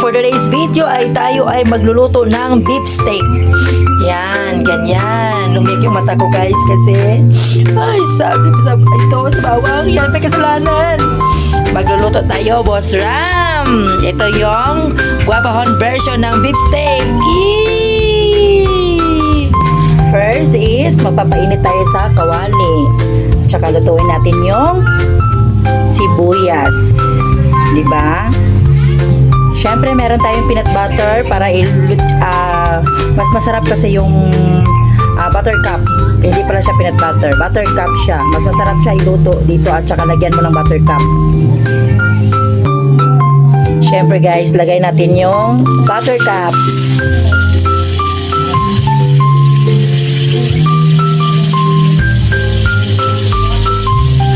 for today's video tayo ay magluluto ng beef steak. Yan, ganyan. Lumik yung mata ko guys kasi ito sa bawang. Yan, may kasalanan. Magluluto tayo, Boss Ram. Ito yung guapahon version ng beef steak. First is, magpapainit tayo sa kawali. Tsaka lutuin natin yung sibuyas. Diba? Siyempre, meron tayong peanut butter para mas masarap kasi yung buttercup. Hindi pala siya peanut butter. Buttercup siya. Mas masarap siya iluto dito at saka lagyan mo ng buttercup. Siyempre guys, lagay natin yung buttercup.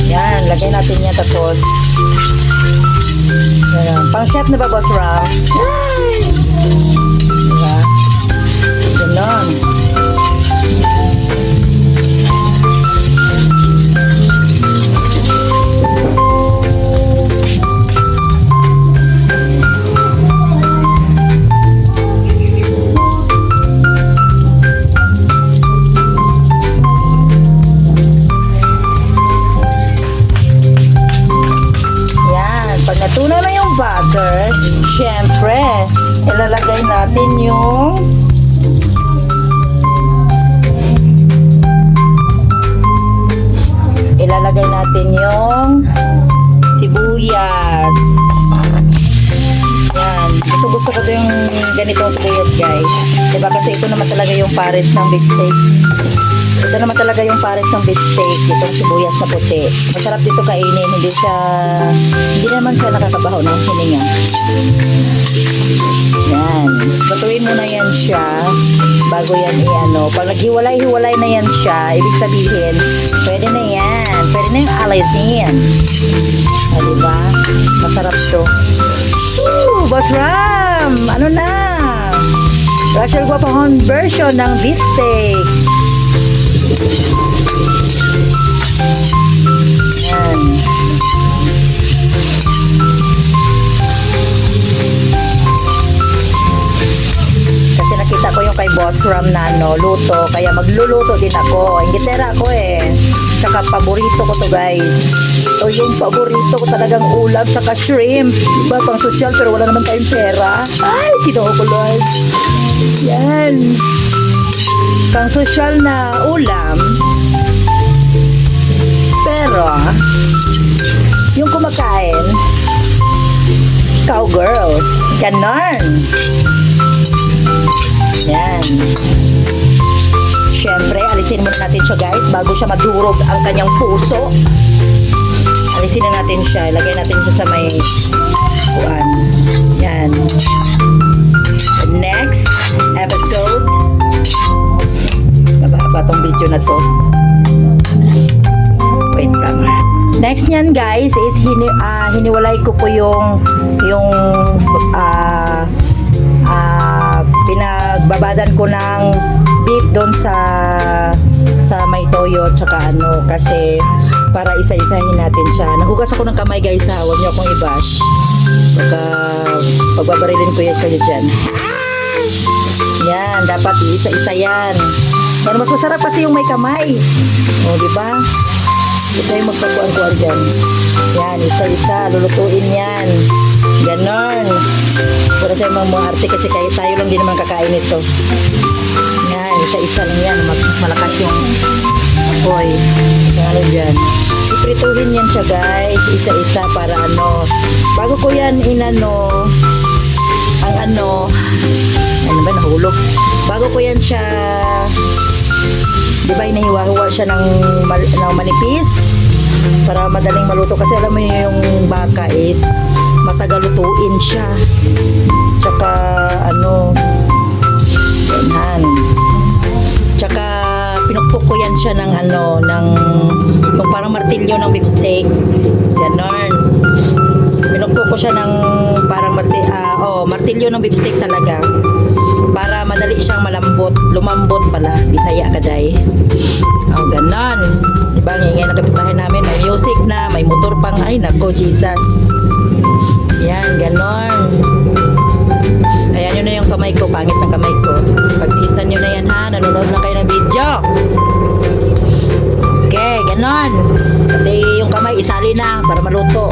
Yan, lagay natin yan tapos pang chef na ba, Boss Ram? Diba? Ganon. Pag natunaw na yung butter, syempre, ilalagay natin yung sibuyas. Yan. Gusto ko yung ganitong sibuyas, guys. Diba? Kasi ito naman talaga yung pares ng beef steak. Ito naman talaga yung pares ng beef steak. Itong sibuyas na puti. Masarap dito kainin. Hindi naman siya nakakabaho ng hininga. Yan. Lutuin mo na yan siya bago yan Pag naghiwalay-hiwalay na yan siya, ibig sabihin, pwede na yan. Pwede na yung alisin. Diba? Masarap to. Boss Ram! Ano na? Rachel Guapahon version ng beef steak. Yan. Kasi nakita ko yung kay Boss Ram na luto, kaya magluluto din ako. Ingitera ako Tsaka paborito ko to guys. Ito yung paborito ko talagang ulam, tsaka shrimp. Diba? Pang social pero wala naman tayong pera. Ay, kinoo ko Lord. Yan. Pang social na ulam. Pero yung kumakain, cowgirl. Ganon. Yan. Siyempre, alisin muna natin siya guys bago siya madurog ang kanyang puso. Alisin na natin siya. Ilagay natin siya sa may kuwan. Yan. The next episode. Mababa tong video na to. Wait lang. Next niyan guys is hiniwalay ko po yung pinagbabadan ko ng beef doon sa may toyo tsaka kasi para isa-isahin natin siya. Nahugas ako ng kamay guys huwag niyo akong i-bash. Pagbabarilin ko yan kayo dyan. Yan, dapat isa-isa yan. Pero mas masarap kasi yung may kamay. Diba? Ito yung magpakuan-kuan dyan. Yan, isa-isa. Lulutuin yan. Ganon. Pero sa mga arte kasi tayo lang din naman kakain ito. Yan, isa-isa lang yan. Malakas yung apoy. Dyan. Iprituhin yan siya guys. Isa-isa para bago ko yan nahulog. Bago ko yan siya diba inahiwa-hiwa siya ng manipis para madaling maluto kasi alam mo yung baka is matagal lutuin siya tsaka yan. Tsaka pinukpok ko yan siya ng yung parang martilyo ng beef steak ganon. Pinukpok ko siya ng parang martilyo ng beef steak talaga para madali siyang lumambot pala. Bisaya ka day. Ganon. Diba, ngayon na kapitbahay namin, may music na, may motor pang, ay nako, Jesus. Yan, ganon. Ayan, yun na yung kamay ko. Pangit ng kamay ko. Pagtiisan nyo na yan ha. Nanonood na kayo ng video. Okay, ganon. Pati yung kamay, isali na para maluto.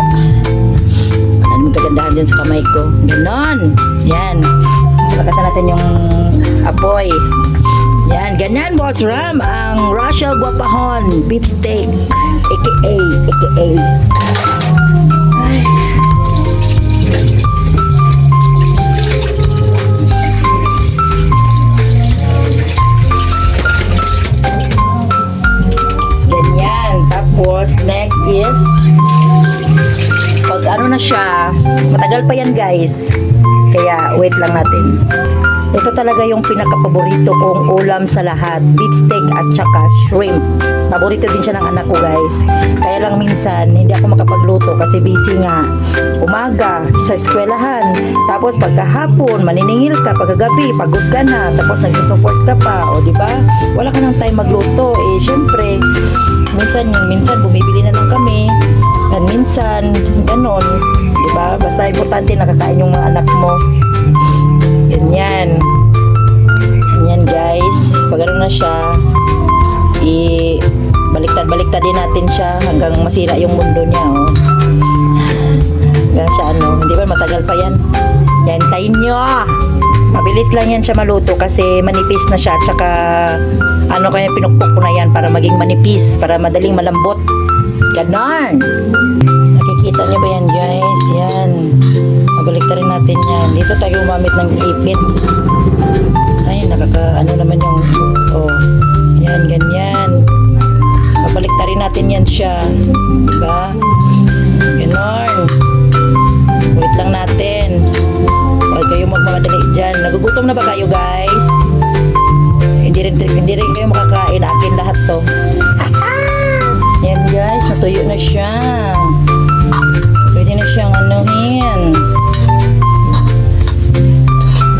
Ano yung kagandahan dyan sa kamay ko? Ganon. Yan. Palakasan natin yung apoy. Yan, ganyan Boss Ram ang Rochelle Guapahon beef steak aka ay. Ganyan, tapos next is pag ano na siya, matagal pa yan guys, kaya wait lang natin. Ito talaga yung pinaka-paborito kong ulam sa lahat. Beef steak at saka shrimp. Paborito din siya ng anak ko guys. Kaya lang minsan, hindi ako makapagluto kasi busy nga. Umaga, sa eskwelahan. Tapos pagkahapon, maniningil ka. Pagkagabi, pagod ka na. Tapos nagsusupport ka pa. O diba? Wala ka ng time magluto. Eh, syempre, minsan bumibili na lang kami. At minsan, ganon. Diba? Basta importante nakakain yung mga anak mo. Ganyan. Ganyan guys. Pag ano na siya, baliktad din natin siya hanggang masira yung mundo niya. Oh. Hanggang siya hindi ba matagal pa yan? Yan, tayin nyo. Mabilis lang yan siya maluto kasi manipis na siya. Tsaka kaya pinukpok ko na yan para maging manipis, para madaling malambot. Ganon. Nakikita niyo ba yan guys? Yan. Mabaliktarin natin yan. Dito tayo umamit ng ipit. Ay, naman yung yan, ganyan. Mabaliktarin natin yan siya. Diba? Ganon. Wait lang natin. Huwag kayo magmamadali dyan. Nagugutom na ba kayo guys? Hindi rin kayo makakain. Akin lahat to. Yan guys, natuyo na siya. Pwede na siyang anuhin.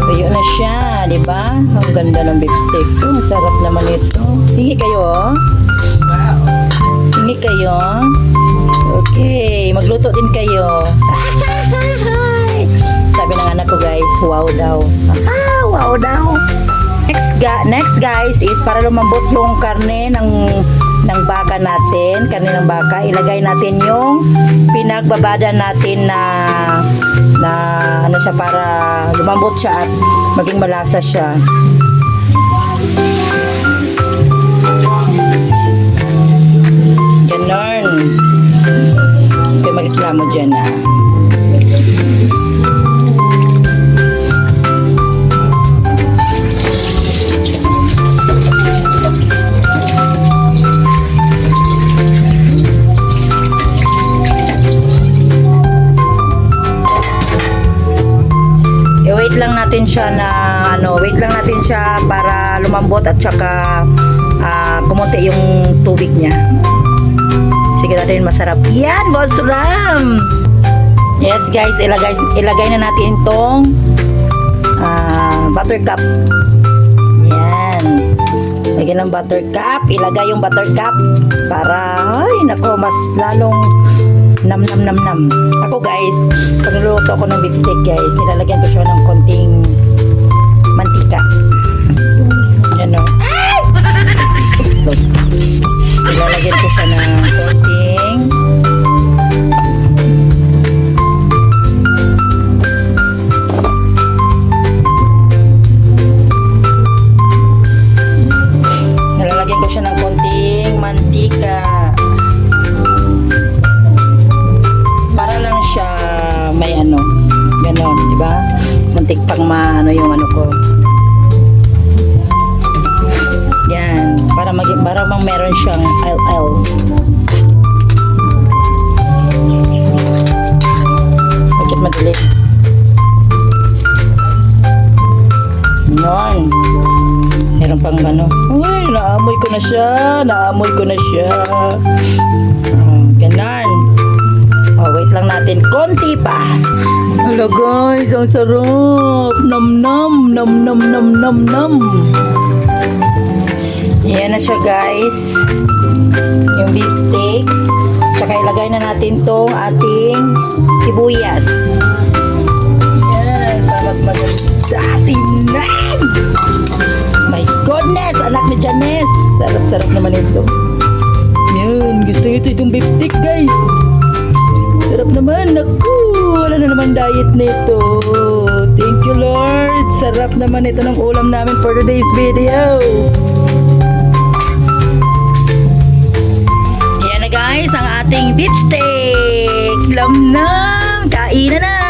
Tuyo na siya, di ba? Ang ganda ng beef steak. Ang sarap naman ito. Hingi kayo, Hingi kayo. Okay, magluto din kayo. Sabi ng anak ko guys, wow daw. Wow daw. Next guys is para lumambot yung karne ng baka natin, karne ng baka, ilagay natin yung pinagbabada natin na siya para lumambot siya at maging malasa siya. Ganon. Okay, mag-reklamo dyan wait lang natin siya para lumambot at saka kumunti yung tubig niya. Sigurado yun masarap. Yan, Boss Ram! Yes guys, ilagay na natin itong buttercup. Yan. Lagyan ng buttercup. Ilagay yung buttercup para, mas lalong nam. Ako guys, pag niluluto ako ng beef steak guys, nilalagyan ko siya ng konting mantika. Yan o. Nilalagyan ko siya ng konting mantika. Para lang siya may ganon, di ba? Muntik pang yung ko. Yan, para bang meron siyang LL. Bakit madali? Yan. Meron pang Uy, naamoy ko na siya. Ganon. Wait lang natin. Konti pa. Hello guys, ang sarap. Nam. Yan na siya guys. Yung beef steak. Saka ilagay na natin tong ating sibuyas. Yan, para mas maganda. Tingnan! My goodness! Anak ni Janice! Sarap-sarap naman ito. Yan, gusto nyo itong beef stick, guys. Sarap naman. Naku! Wala na naman diet nito. Thank you, Lord. Sarap naman ito ng ulam namin for today's video. Yan na, guys, ang ating beef steak. Lam na! Kainan na!